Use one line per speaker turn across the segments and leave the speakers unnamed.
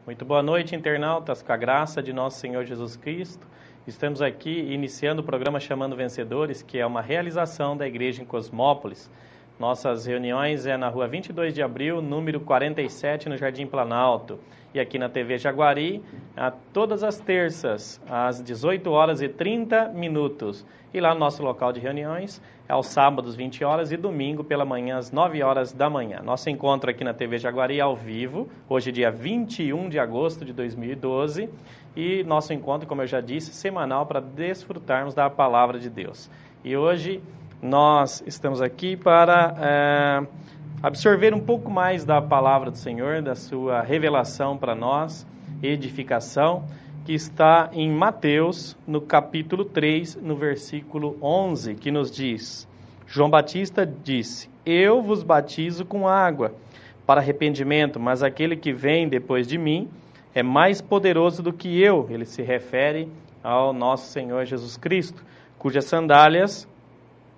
Muito boa noite, internautas, com a graça de nosso Senhor Jesus Cristo. Estamos aqui iniciando o programa Chamando Vencedores, que é uma realização da Igreja em Cosmópolis. Nossas reuniões é na rua 22 de abril, número 47, no Jardim Planalto. E aqui na TV Jaguari, todas as terças, às 18 horas e 30 minutos. E lá no nosso local de reuniões, aos sábados, 20 horas, e domingo pela manhã, às 9 horas da manhã. Nosso encontro aqui na TV Jaguari ao vivo, hoje dia 21 de agosto de 2012. E nosso encontro, como eu já disse, semanal para desfrutarmos da Palavra de Deus. E hoje nós estamos aqui para absorver um pouco mais da Palavra do Senhor, da sua revelação para nós, edificação, que está em Mateus, no capítulo 3, no versículo 11, que nos diz: João Batista disse: Eu vos batizo com água para arrependimento, mas aquele que vem depois de mim é mais poderoso do que eu. Ele se refere ao nosso Senhor Jesus Cristo, cujas sandálias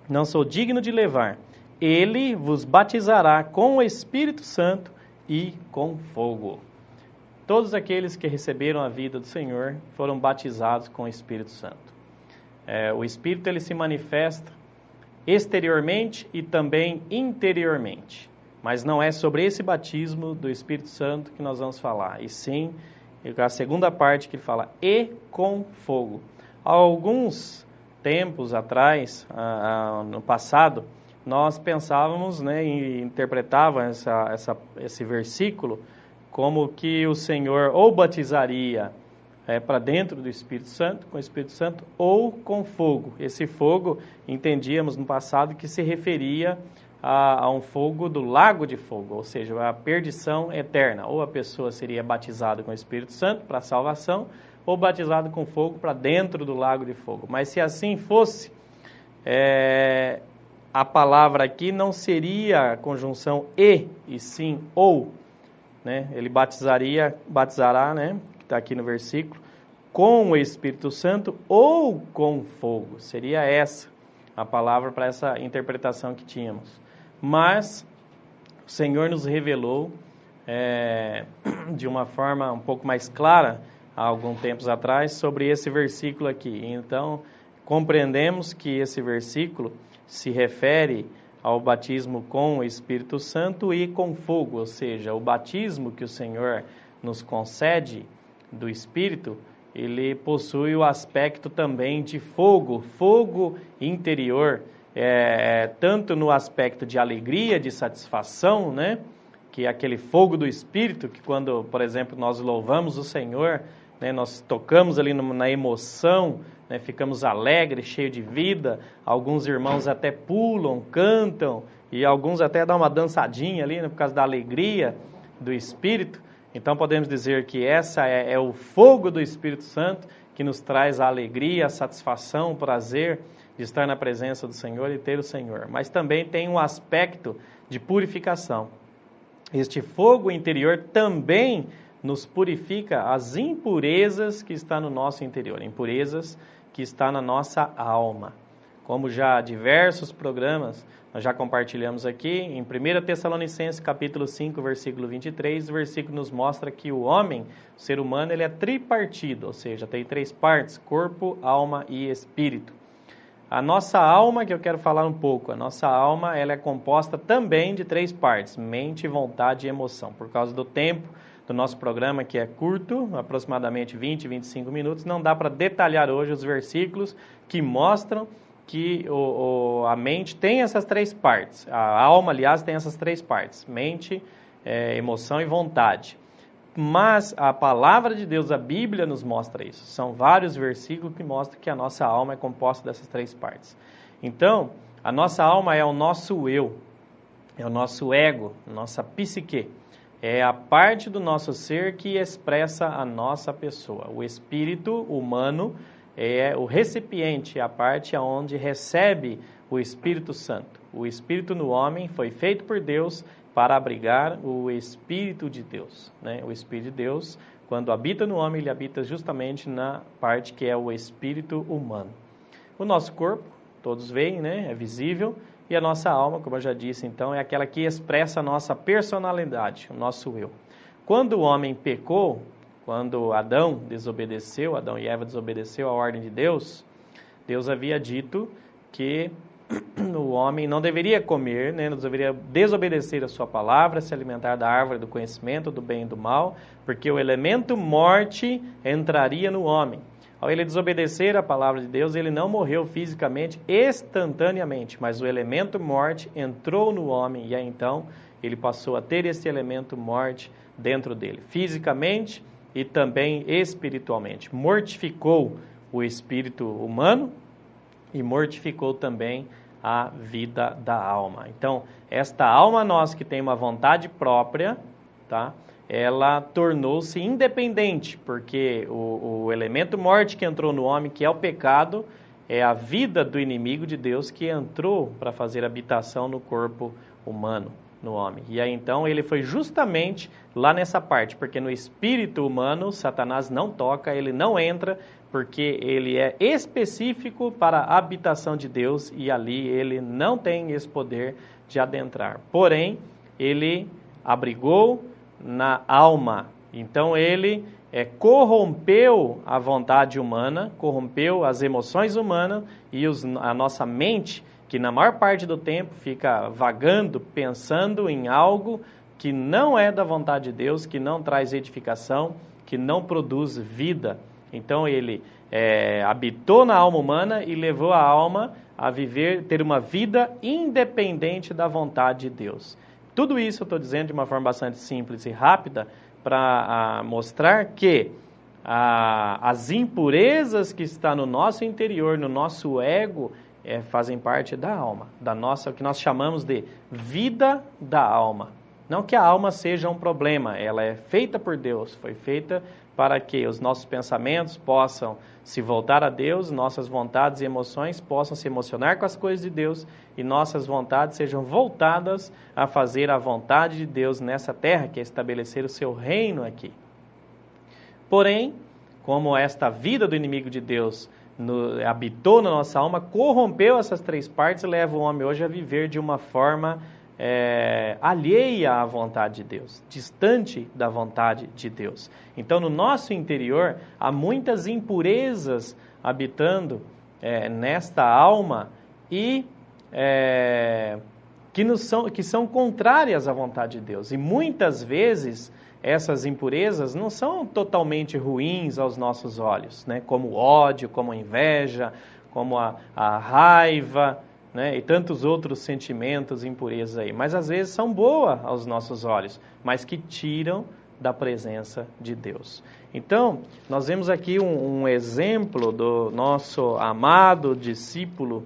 não sou digno de levar. Ele vos batizará com o Espírito Santo e com fogo. Todos aqueles que receberam a vida do Senhor foram batizados com o Espírito Santo. O Espírito ele se manifesta exteriormente e também interiormente. Mas não é sobre esse batismo do Espírito Santo que nós vamos falar. E sim, a segunda parte que ele fala, e com fogo. Há alguns tempos atrás, no passado, nós pensávamos, e interpretávamos esse versículo como que o Senhor ou batizaria para dentro do Espírito Santo, com o Espírito Santo, ou com fogo. Esse fogo, entendíamos no passado, que se referia a um fogo do lago de fogo, ou seja, a perdição eterna. Ou a pessoa seria batizada com o Espírito Santo para a salvação, ou batizado com fogo para dentro do lago de fogo. Mas se assim fosse, a palavra aqui não seria a conjunção e sim ou. Ele batizará, que está aqui no versículo, com o Espírito Santo ou com fogo. Seria essa a palavra para essa interpretação que tínhamos. Mas o Senhor nos revelou de uma forma um pouco mais clara, há alguns tempos atrás, sobre esse versículo aqui. Então, compreendemos que esse versículo se refere ao batismo com o Espírito Santo e com fogo, ou seja, o batismo que o Senhor nos concede do Espírito, ele possui o aspecto também de fogo, fogo interior, tanto no aspecto de alegria, de satisfação, que é aquele fogo do Espírito, que quando, por exemplo, nós louvamos o Senhor, nós tocamos ali na emoção, ficamos alegres, cheios de vida, alguns irmãos até pulam, cantam, e alguns até dão uma dançadinha ali, por causa da alegria do Espírito. Então podemos dizer que essa é o fogo do Espírito Santo, que nos traz a alegria, a satisfação, o prazer de estar na presença do Senhor e ter o Senhor. Mas também tem um aspecto de purificação. Este fogo interior também nos purifica as impurezas que estão no nosso interior, impurezas que está na nossa alma. Como já diversos programas nós já compartilhamos aqui, em 1 Tessalonicenses capítulo 5, versículo 23, o versículo nos mostra que o homem, o ser humano, ele é tripartido, ou seja, tem 3 partes, corpo, alma e espírito. A nossa alma, que eu quero falar um pouco, a nossa alma ela é composta também de 3 partes, mente, vontade e emoção. Por causa do tempo do nosso programa, que é curto, aproximadamente 20, 25 minutos, não dá para detalhar hoje os versículos que mostram que a mente tem essas 3 partes. A alma, aliás, tem essas 3 partes, mente, emoção e vontade. Mas a palavra de Deus, a Bíblia, nos mostra isso. São vários versículos que mostram que a nossa alma é composta dessas 3 partes. Então, a nossa alma é o nosso eu, é o nosso ego, a nossa psique. É a parte do nosso ser que expressa a nossa pessoa. O espírito humano é o recipiente, a parte onde recebe o Espírito Santo. O Espírito no homem foi feito por Deus para abrigar o Espírito de Deus. O Espírito de Deus, quando habita no homem, ele habita justamente na parte que é o espírito humano. O nosso corpo, todos veem, é visível. E a nossa alma, como eu já disse, então, é aquela que expressa a nossa personalidade, o nosso eu. Quando o homem pecou, quando Adão e Eva desobedeceu a ordem de Deus, Deus havia dito que o homem não deveria comer, né, não deveria desobedecer a sua palavra, se alimentar da árvore do conhecimento do bem e do mal, porque o elemento morte entraria no homem. Ao ele desobedecer a palavra de Deus, ele não morreu fisicamente, instantaneamente, mas o elemento morte entrou no homem e aí então ele passou a ter esse elemento morte dentro dele, fisicamente e também espiritualmente. Mortificou o espírito humano e mortificou também a vida da alma. Então, esta alma nossa que tem uma vontade própria, tá? Ela tornou-se independente, porque o elemento morte que entrou no homem, que é o pecado, é a vida do inimigo de Deus que entrou para fazer habitação no corpo humano, no homem. E aí então ele foi justamente lá nessa parte, porque no espírito humano Satanás não toca, ele não entra, porque ele é específico para a habitação de Deus e ali ele não tem esse poder de adentrar. Porém, ele abrigou na alma. Então ele corrompeu a vontade humana, corrompeu as emoções humanas e a nossa mente, que na maior parte do tempo fica vagando, pensando em algo que não é da vontade de Deus, que não traz edificação, que não produz vida. Então ele habitou na alma humana e levou a alma a ter uma vida independente da vontade de Deus. Tudo isso eu estou dizendo de uma forma bastante simples e rápida para mostrar que as impurezas que estão no nosso interior, no nosso ego, fazem parte da alma, da nossa, o que nós chamamos de vida da alma. Não que a alma seja um problema, ela é feita por Deus, foi feita para que os nossos pensamentos possam se voltar a Deus, nossas vontades e emoções possam se emocionar com as coisas de Deus e nossas vontades sejam voltadas a fazer a vontade de Deus nessa terra, que é estabelecer o seu reino aqui. Porém, como esta vida do inimigo de Deus habitou na nossa alma, corrompeu essas três partes e leva o homem hoje a viver de uma forma alheia à vontade de Deus, distante da vontade de Deus. Então, no nosso interior, há muitas impurezas habitando nesta alma e que são contrárias à vontade de Deus. E muitas vezes essas impurezas não são totalmente ruins aos nossos olhos, né? Como o ódio, como a inveja, como a raiva, né? E tantos outros sentimentos, impurezas aí. Mas às vezes são boas aos nossos olhos, mas que tiram da presença de Deus. Então, nós vemos aqui um exemplo do nosso amado discípulo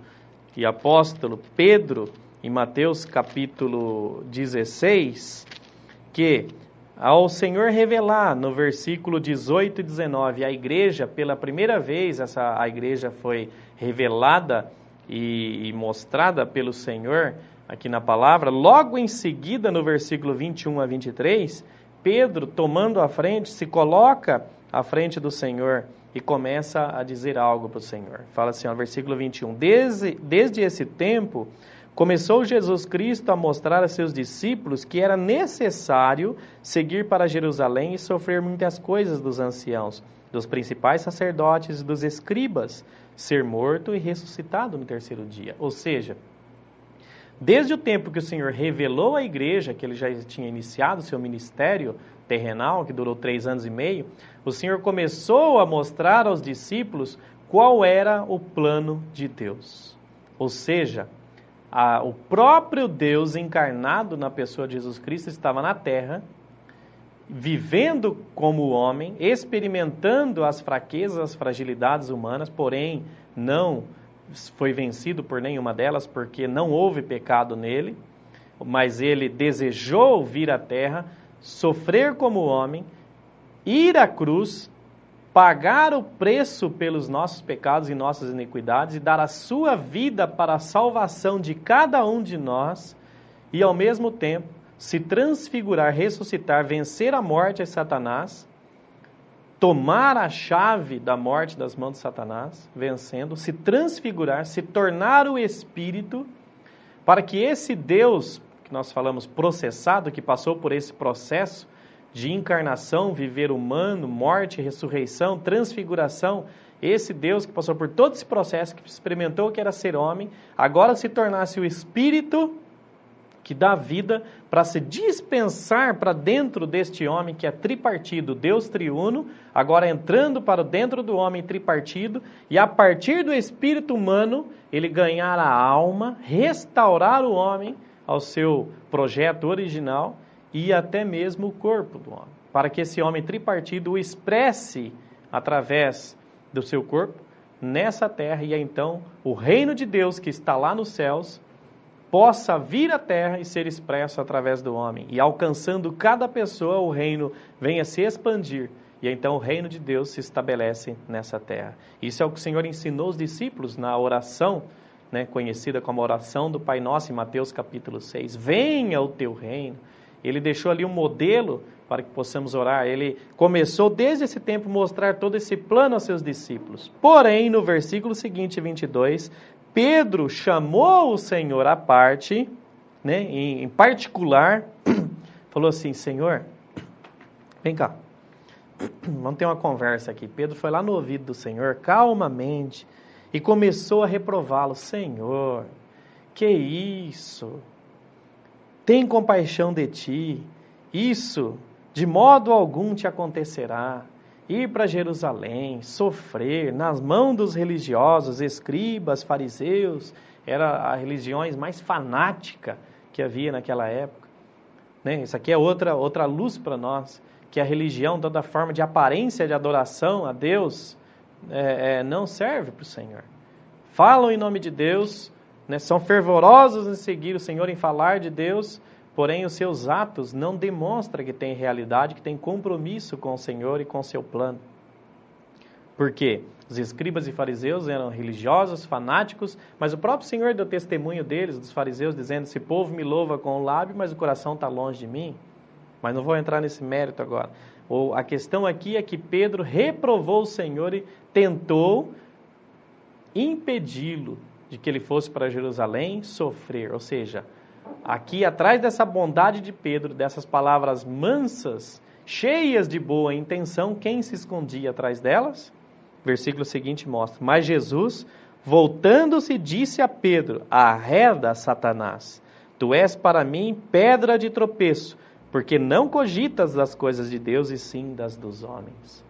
e apóstolo Pedro, em Mateus capítulo 16, que ao Senhor revelar no versículo 18 e 19, a igreja, pela primeira vez, a igreja foi revelada e mostrada pelo Senhor aqui na palavra, logo em seguida, no versículo 21 a 23, Pedro, tomando a frente, se coloca à frente do Senhor e começa a dizer algo para o Senhor. Fala assim, no versículo 21, desde esse tempo, começou Jesus Cristo a mostrar a seus discípulos que era necessário seguir para Jerusalém e sofrer muitas coisas dos anciãos, dos principais sacerdotes e dos escribas, ser morto e ressuscitado no terceiro dia. Ou seja, desde o tempo que o Senhor revelou à igreja, que ele já tinha iniciado seu ministério terrenal, que durou 3 anos e meio, o Senhor começou a mostrar aos discípulos qual era o plano de Deus. Ou seja, o próprio Deus encarnado na pessoa de Jesus Cristo estava na terra, vivendo como homem, experimentando as fraquezas, as fragilidades humanas, porém não foi vencido por nenhuma delas, porque não houve pecado nele, mas ele desejou vir à terra, sofrer como homem, ir à cruz, pagar o preço pelos nossos pecados e nossas iniquidades e dar a sua vida para a salvação de cada um de nós e, ao mesmo tempo, se transfigurar, ressuscitar, vencer a morte a Satanás, tomar a chave da morte das mãos de Satanás, vencendo, se transfigurar, se tornar o Espírito, para que esse Deus, que nós falamos processado, que passou por esse processo de encarnação, viver humano, morte, ressurreição, transfiguração, esse Deus que passou por todo esse processo, que experimentou o que era ser homem, agora se tornasse o Espírito que dá vida para se dispensar para dentro deste homem que é tripartido, Deus triuno, agora entrando para dentro do homem tripartido, e a partir do espírito humano, ele ganhar a alma, restaurar o homem ao seu projeto original e até mesmo o corpo do homem, para que esse homem tripartido o expresse através do seu corpo nessa terra, e então o reino de Deus que está lá nos céus possa vir à terra e ser expresso através do homem. E alcançando cada pessoa, o reino venha se expandir. E então o reino de Deus se estabelece nessa terra. Isso é o que o Senhor ensinou os discípulos na oração, conhecida como a oração do Pai Nosso, em Mateus capítulo 6. Venha o teu reino. Ele deixou ali um modelo para que possamos orar. Ele começou desde esse tempo a mostrar todo esse plano aos seus discípulos. Porém, no versículo seguinte, 22... Pedro chamou o Senhor à parte, em particular, falou assim: Senhor, vem cá, vamos ter uma conversa aqui. Pedro foi lá no ouvido do Senhor, calmamente, e começou a reprová-lo. Senhor, que isso? Tem compaixão de ti, isso de modo algum te acontecerá. Ir para Jerusalém, sofrer nas mãos dos religiosos, escribas, fariseus, eram as religiões mais fanáticas que havia naquela época. Isso aqui é outra luz para nós, que a religião, toda forma de aparência de adoração a Deus, não serve para o Senhor. Falam em nome de Deus, são fervorosos em seguir o Senhor, em falar de Deus, porém os seus atos não demonstram que tem realidade, que tem compromisso com o Senhor e com o seu plano. Por quê? Os escribas e fariseus eram religiosos, fanáticos, mas o próprio Senhor deu testemunho deles, dos fariseus, dizendo: esse povo me louva com o lábio, mas o coração está longe de mim. Mas não vou entrar nesse mérito agora. A questão aqui é que Pedro reprovou o Senhor e tentou impedi-lo de que ele fosse para Jerusalém sofrer, ou seja, aqui atrás dessa bondade de Pedro, dessas palavras mansas, cheias de boa intenção, quem se escondia atrás delas? O versículo seguinte mostra: mas Jesus, voltando-se, disse a Pedro: arreda, Satanás, tu és para mim pedra de tropeço, porque não cogitas das coisas de Deus e sim das dos homens.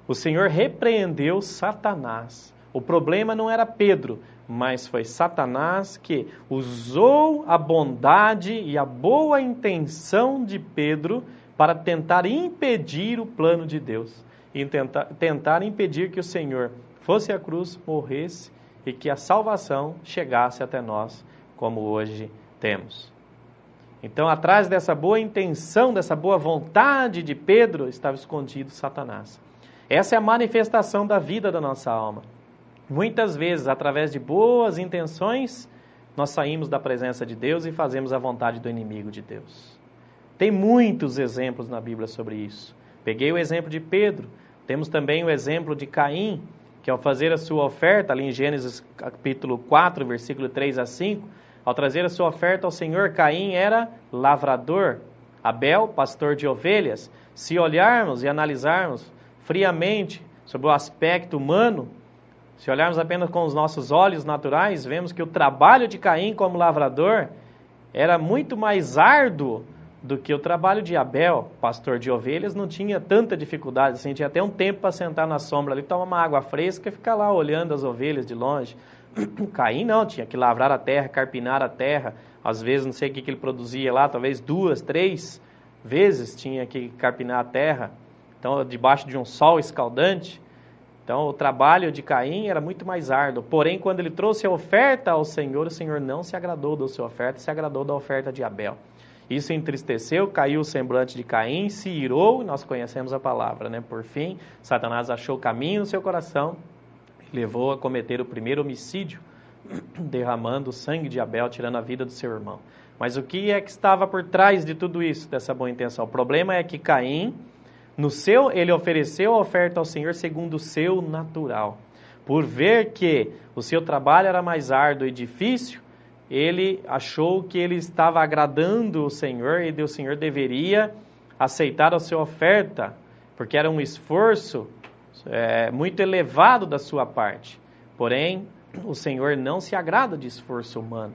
O Senhor repreendeu Satanás. O problema não era Pedro, mas foi Satanás que usou a bondade e a boa intenção de Pedro para tentar impedir o plano de Deus. E tentar impedir que o Senhor fosse à cruz, morresse e que a salvação chegasse até nós, como hoje temos. Então, atrás dessa boa intenção, dessa boa vontade de Pedro, estava escondido Satanás. Essa é a manifestação da vida da nossa alma. Muitas vezes, através de boas intenções, nós saímos da presença de Deus e fazemos a vontade do inimigo de Deus. Tem muitos exemplos na Bíblia sobre isso. Peguei o exemplo de Pedro. Temos também o exemplo de Caim, que ao fazer a sua oferta, ali em Gênesis capítulo 4, versículo 3 a 5, ao trazer a sua oferta ao Senhor, Caim era lavrador, Abel, pastor de ovelhas. Se olharmos e analisarmos friamente sobre o aspecto humano, se olharmos apenas com os nossos olhos naturais, vemos que o trabalho de Caim como lavrador era muito mais árduo do que o trabalho de Abel, pastor de ovelhas. Não tinha tanta dificuldade, assim, tinha até um tempo para sentar na sombra ali, tomar uma água fresca e ficar lá olhando as ovelhas de longe. Caim não, tinha que lavrar a terra, carpinar a terra, às vezes não sei o que ele produzia lá, talvez 2, 3 vezes tinha que carpinar a terra, então debaixo de um sol escaldante. Então o trabalho de Caim era muito mais árduo, porém quando ele trouxe a oferta ao Senhor, o Senhor não se agradou da sua oferta, se agradou da oferta de Abel. Isso entristeceu, caiu o semblante de Caim, se irou, nós conhecemos a palavra, né? Por fim, Satanás achou caminho no seu coração, levou a cometer o primeiro homicídio, derramando o sangue de Abel, tirando a vida do seu irmão. Mas o que é que estava por trás de tudo isso, dessa boa intenção? O problema é que Caim, ele ofereceu a oferta ao Senhor segundo o seu natural. Por ver que o seu trabalho era mais árduo e difícil, ele achou que ele estava agradando o Senhor e o Senhor deveria aceitaram a sua oferta, porque era um esforço muito elevado da sua parte. Porém, o Senhor não se agrada de esforço humano.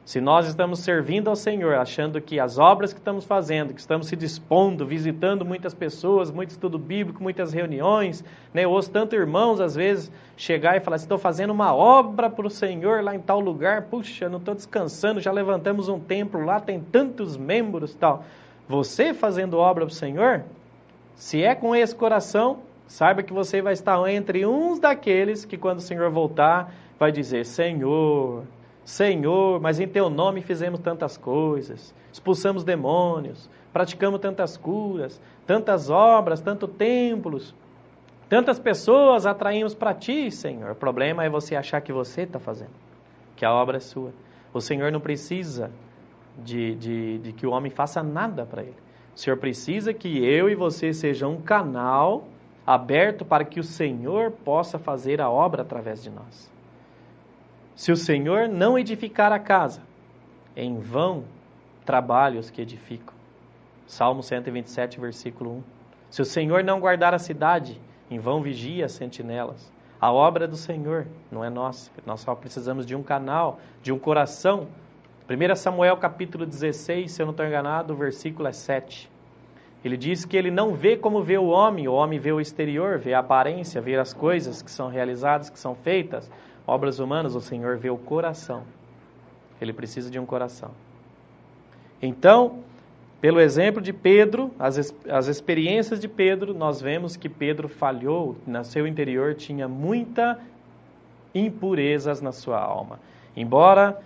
Se nós estamos servindo ao Senhor, achando que as obras que estamos fazendo, que estamos se dispondo, visitando muitas pessoas, muito estudo bíblico, muitas reuniões, né? Eu ouço tanto irmãos, às vezes, chegar e falar assim, estou fazendo uma obra para o Senhor lá em tal lugar, puxa, não estou descansando, já levantamos um templo lá, tem tantos membros e tal. Você fazendo obra para o Senhor, se é com esse coração, saiba que você vai estar entre uns daqueles que quando o Senhor voltar, vai dizer, Senhor, mas em teu nome fizemos tantas coisas, expulsamos demônios, praticamos tantas curas, tantas obras, tantos templos, tantas pessoas atraímos para ti, Senhor. O problema é você achar que você está fazendo, que a obra é sua. O Senhor não precisa de que o homem faça nada para ele. O Senhor precisa que eu e você sejam um canal aberto para que o Senhor possa fazer a obra através de nós. Se o Senhor não edificar a casa, em vão trabalham os que edificam. Salmo 127, versículo 1. Se o Senhor não guardar a cidade, em vão vigia as sentinelas. A obra é do Senhor, não é nossa. Nós só precisamos de um canal, de um coração. 1 Samuel capítulo 16, se eu não estou enganado, o versículo é 7. Ele diz que ele não vê como vê o homem vê o exterior, vê a aparência, vê as coisas que são realizadas, que são feitas. Obras humanas, o Senhor vê o coração. Ele precisa de um coração. Então, pelo exemplo de Pedro, as experiências de Pedro, nós vemos que Pedro falhou, no seu interior tinha muitas impurezas na sua alma. Embora,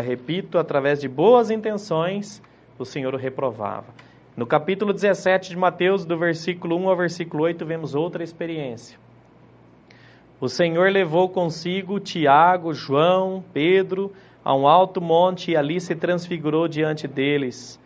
repito, através de boas intenções, o Senhor o reprovava. No capítulo 17 de Mateus, do versículo 1 ao versículo 8, vemos outra experiência. O Senhor levou consigo Tiago, João, Pedro, a um alto monte e ali se transfigurou diante deles.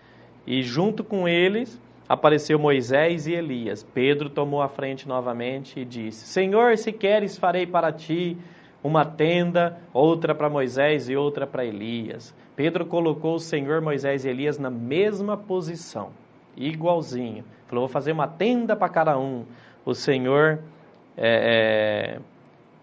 E junto com eles apareceu Moisés e Elias. Pedro tomou a frente novamente e disse, Senhor, se queres farei para ti uma tenda, outra para Moisés e outra para Elias. Pedro colocou o Senhor, Moisés e Elias na mesma posição, igualzinho. Falou, vou fazer uma tenda para cada um. O Senhor...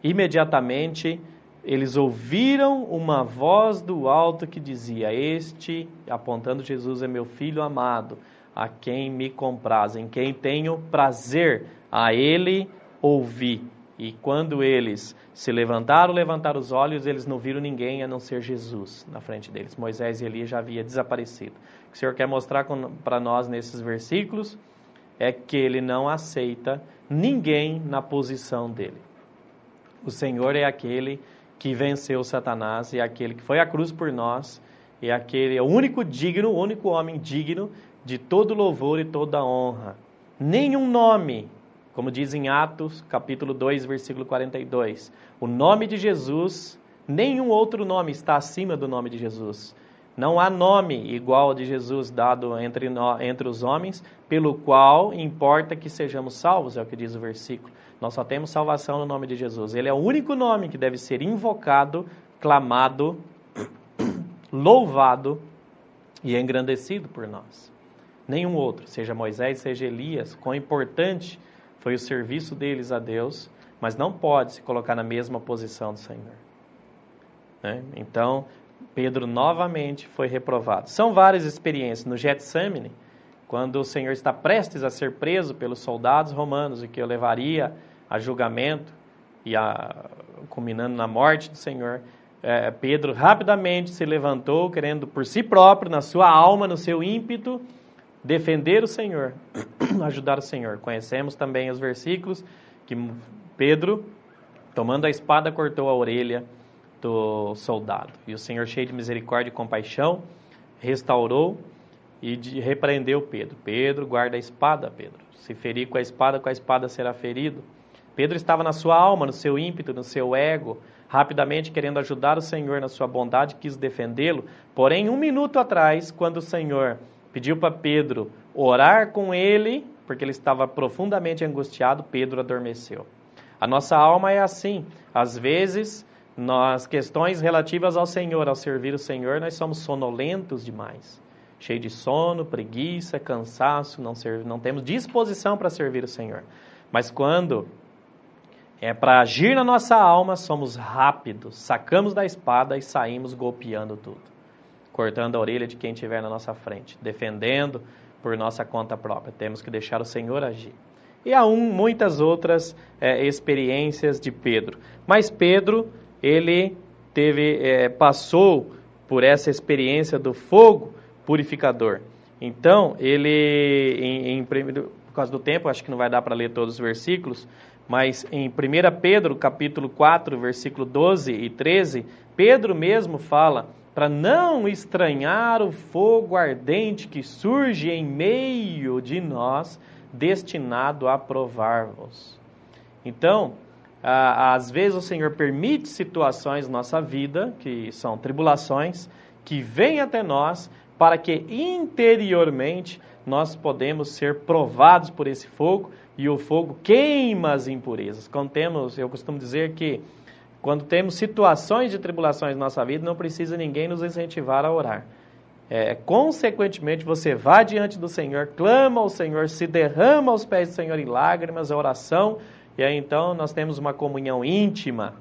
Imediatamente, eles ouviram uma voz do alto que dizia, este, apontando Jesus, é meu filho amado, a quem me compraz, em quem tenho prazer, a ele ouvi. E quando eles se levantaram os olhos, eles não viram ninguém a não ser Jesus na frente deles. Moisés e Elias já havia desaparecido. O que o Senhor quer mostrar para nós nesses versículos é que ele não aceita ninguém na posição dele. O Senhor é aquele que venceu Satanás, é aquele que foi à cruz por nós, é o único digno, o único homem digno de todo louvor e toda honra. Nenhum nome, como diz em Atos, capítulo 2, versículo 42, o nome de Jesus, nenhum outro nome está acima do nome de Jesus. Não há nome igual ao de Jesus dado entre os homens, pelo qual importa que sejamos salvos, é o que diz o versículo. Nós só temos salvação no nome de Jesus. Ele é o único nome que deve ser invocado, clamado, louvado e engrandecido por nós. Nenhum outro, seja Moisés, seja Elias, quão importante foi o serviço deles a Deus, mas não pode se colocar na mesma posição do Senhor. Então, Pedro novamente foi reprovado. São várias experiências. No Getsemane, quando o Senhor está prestes a ser preso pelos soldados romanos e que o levaria a julgamento e culminando na morte do Senhor, Pedro rapidamente se levantou, querendo por si próprio, na sua alma, no seu ímpeto, defender o Senhor, ajudar o Senhor. Conhecemos também os versículos que Pedro, tomando a espada, cortou a orelha do soldado. E o Senhor, cheio de misericórdia e compaixão, restaurou e repreendeu Pedro. Pedro, guarda a espada, Pedro. Se ferir com a espada será ferido. Pedro estava na sua alma, no seu ímpeto, no seu ego, rapidamente querendo ajudar o Senhor na sua bondade, quis defendê-lo. Porém, 1 minuto atrás, quando o Senhor pediu para Pedro orar com ele, porque ele estava profundamente angustiado, Pedro adormeceu. A nossa alma é assim. Às vezes, nas questões relativas ao Senhor, ao servir o Senhor, nós somos sonolentos demais. cheio de sono, preguiça, cansaço, não temos disposição para servir o Senhor. Mas quando é para agir na nossa alma, somos rápidos, sacamos da espada e saímos golpeando tudo, cortando a orelha de quem estiver na nossa frente, defendendo por nossa conta própria. Temos que deixar o Senhor agir. E há muitas outras experiências de Pedro. Mas Pedro, ele passou por essa experiência do fogo purificador. Então, ele, por causa do tempo, acho que não vai dar para ler todos os versículos, mas em 1 Pedro, capítulo 4, versículo 12 e 13, Pedro mesmo fala para não estranhar o fogo ardente que surge em meio de nós, destinado a provar-vos. Então, às vezes o Senhor permite situações na nossa vida, que são tribulações, que vêm até nós, para que interiormente nós podemos ser provados por esse fogo, e o fogo queima as impurezas. Eu costumo dizer que quando temos situações de tribulações na nossa vida, não precisa ninguém nos incentivar a orar. Consequentemente, você vai diante do Senhor, clama ao Senhor, se derrama aos pés do Senhor em lágrimas, oração, e aí então nós temos uma comunhão íntima,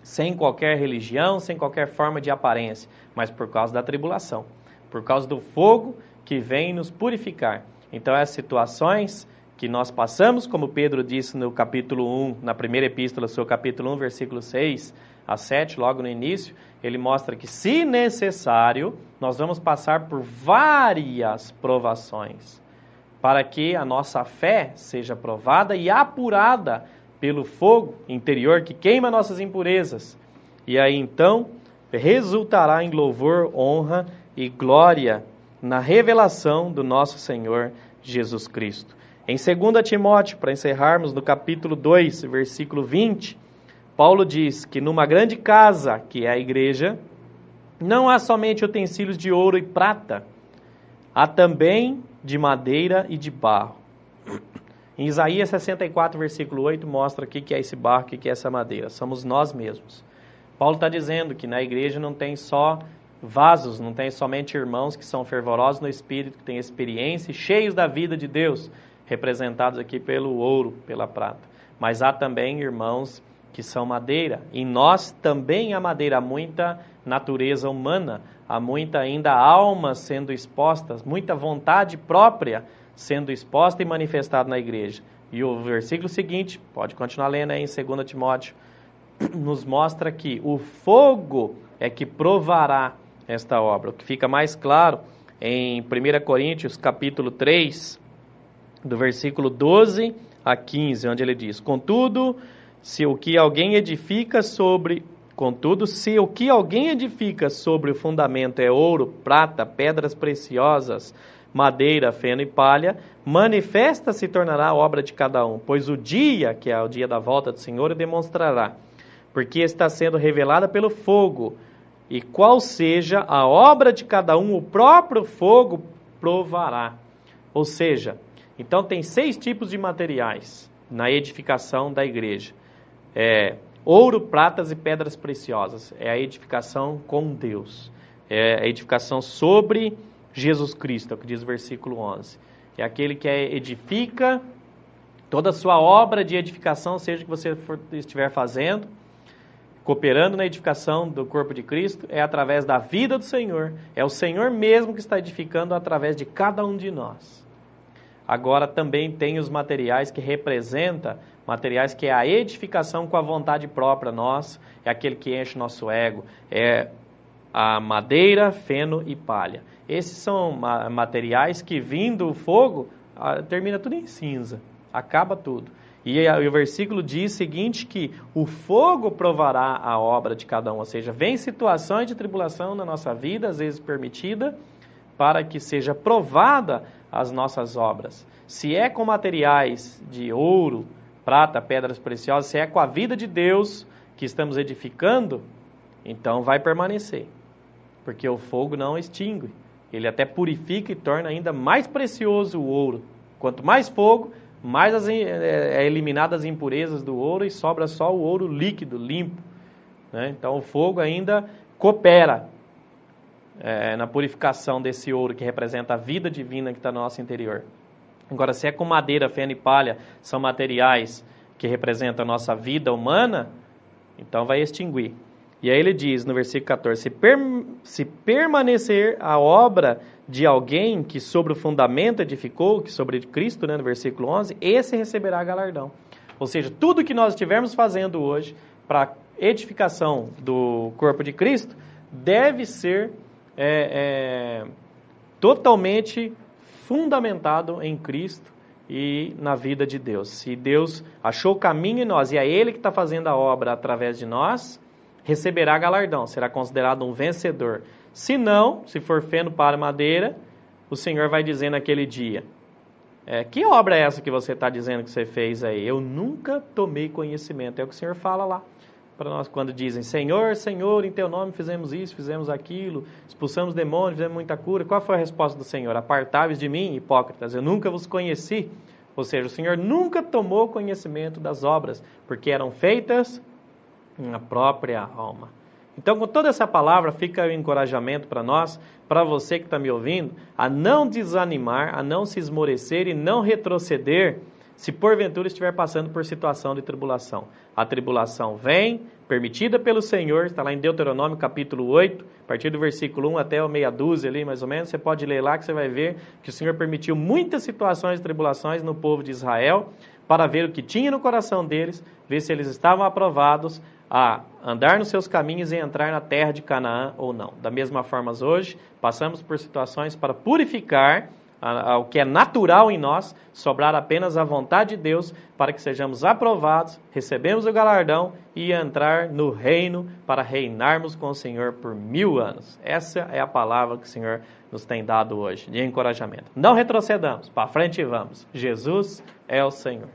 sem qualquer religião, sem qualquer forma de aparência, mas por causa da tribulação, por causa do fogo que vem nos purificar. Então, as situações que nós passamos, como Pedro disse no capítulo 1, na primeira epístola, seu capítulo 1, versículo 6 a 7, logo no início, ele mostra que, se necessário, nós vamos passar por várias provações, para que a nossa fé seja provada e apurada pelo fogo interior que queima nossas impurezas. E aí, então, resultará em louvor, honra e glória na revelação do nosso Senhor Jesus Cristo. Em 2 Timóteo, para encerrarmos, no capítulo 2, versículo 20, Paulo diz que numa grande casa, que é a igreja, não há somente utensílios de ouro e prata, há também de madeira e de barro. Em Isaías 64, versículo 8, mostra o que é esse barro, o que é essa madeira. Somos nós mesmos. Paulo está dizendo que na igreja não tem só vasos, não tem somente irmãos que são fervorosos no Espírito, que têm experiência e cheios da vida de Deus, representados aqui pelo ouro, pela prata. Mas há também irmãos que são madeira. Em nós também há madeira, há muita natureza humana, há muita ainda alma sendo exposta, muita vontade própria sendo exposta e manifestada na igreja. E o versículo seguinte, pode continuar lendo aí em 2 Timóteo, nos mostra que o fogo é que provará esta obra. O que fica mais claro em 1 Coríntios, capítulo 3, do versículo 12 a 15, onde ele diz: Contudo, se o que alguém edifica sobre o fundamento é ouro, prata, pedras preciosas, madeira, feno e palha, manifesta se tornará a obra de cada um, pois o dia, que é o dia da volta do Senhor, demonstrará, porque está sendo revelada pelo fogo, e qual seja a obra de cada um, o próprio fogo provará. Ou seja, então tem 6 tipos de materiais na edificação da igreja. Ouro, pratas e pedras preciosas. É a edificação com Deus. É a edificação sobre Jesus Cristo, é o que diz o versículo 11. É aquele que edifica toda a sua obra de edificação, seja o que você estiver fazendo, cooperando na edificação do corpo de Cristo, é através da vida do Senhor. É o Senhor mesmo que está edificando através de cada um de nós. Agora também tem os materiais que representam, materiais que é a edificação com a vontade própria nossa, é aquele que enche nosso ego, é a madeira, feno e palha. Esses são materiais que, vindo o fogo, termina tudo em cinza, acaba tudo. E o versículo diz o seguinte, que o fogo provará a obra de cada um, ou seja, vem situações de tribulação na nossa vida, às vezes permitida, para que seja provada as nossas obras. Se é com materiais de ouro, prata, pedras preciosas, se é com a vida de Deus que estamos edificando, então vai permanecer, porque o fogo não extingue. Ele até purifica e torna ainda mais precioso o ouro. Quanto mais fogo, mais é eliminadas as impurezas do ouro e sobra só o ouro líquido, limpo. Né? Então o fogo ainda coopera na purificação desse ouro que representa a vida divina que está no nosso interior. Agora, se é com madeira, feno e palha, são materiais que representam a nossa vida humana, então vai extinguir. E aí ele diz no versículo 14, se permanecer a obra de alguém que sobre o fundamento edificou, que sobre Cristo, né, no versículo 11, esse receberá galardão. Ou seja, tudo que nós estivermos fazendo hoje para a edificação do corpo de Cristo deve ser totalmente fundamentado em Cristo e na vida de Deus. Se Deus achou o caminho em nós e é Ele que está fazendo a obra através de nós, receberá galardão, será considerado um vencedor. Se não, se for feno, palha, madeira, o Senhor vai dizer naquele dia, que obra é essa que você está dizendo que você fez aí? Eu nunca tomei conhecimento. É o que o Senhor fala lá para nós quando dizem, Senhor, Senhor, em Teu nome fizemos isso, fizemos aquilo, expulsamos demônios, fizemos muita cura. Qual foi a resposta do Senhor? Apartai-vos de mim, hipócritas, eu nunca vos conheci. Ou seja, o Senhor nunca tomou conhecimento das obras, porque eram feitas na própria alma. Então, com toda essa palavra, fica o encorajamento para nós, para você que está me ouvindo, a não desanimar, a não se esmorecer e não retroceder, se porventura estiver passando por situação de tribulação. A tribulação vem, permitida pelo Senhor, está lá em Deuteronômio capítulo 8, a partir do versículo 1 até o meia dúzia ali, mais ou menos, você pode ler lá que você vai ver que o Senhor permitiu muitas situações de tribulações no povo de Israel, para ver o que tinha no coração deles, ver se eles estavam aprovados a andar nos seus caminhos e entrar na terra de Canaã ou não. Da mesma forma, hoje, passamos por situações para purificar o que é natural em nós, sobrar apenas a vontade de Deus, para que sejamos aprovados, recebemos o galardão e entrar no reino para reinarmos com o Senhor por 1000 anos. Essa é a palavra que o Senhor nos tem dado hoje, de encorajamento. Não retrocedamos, para frente vamos. Jesus é o Senhor.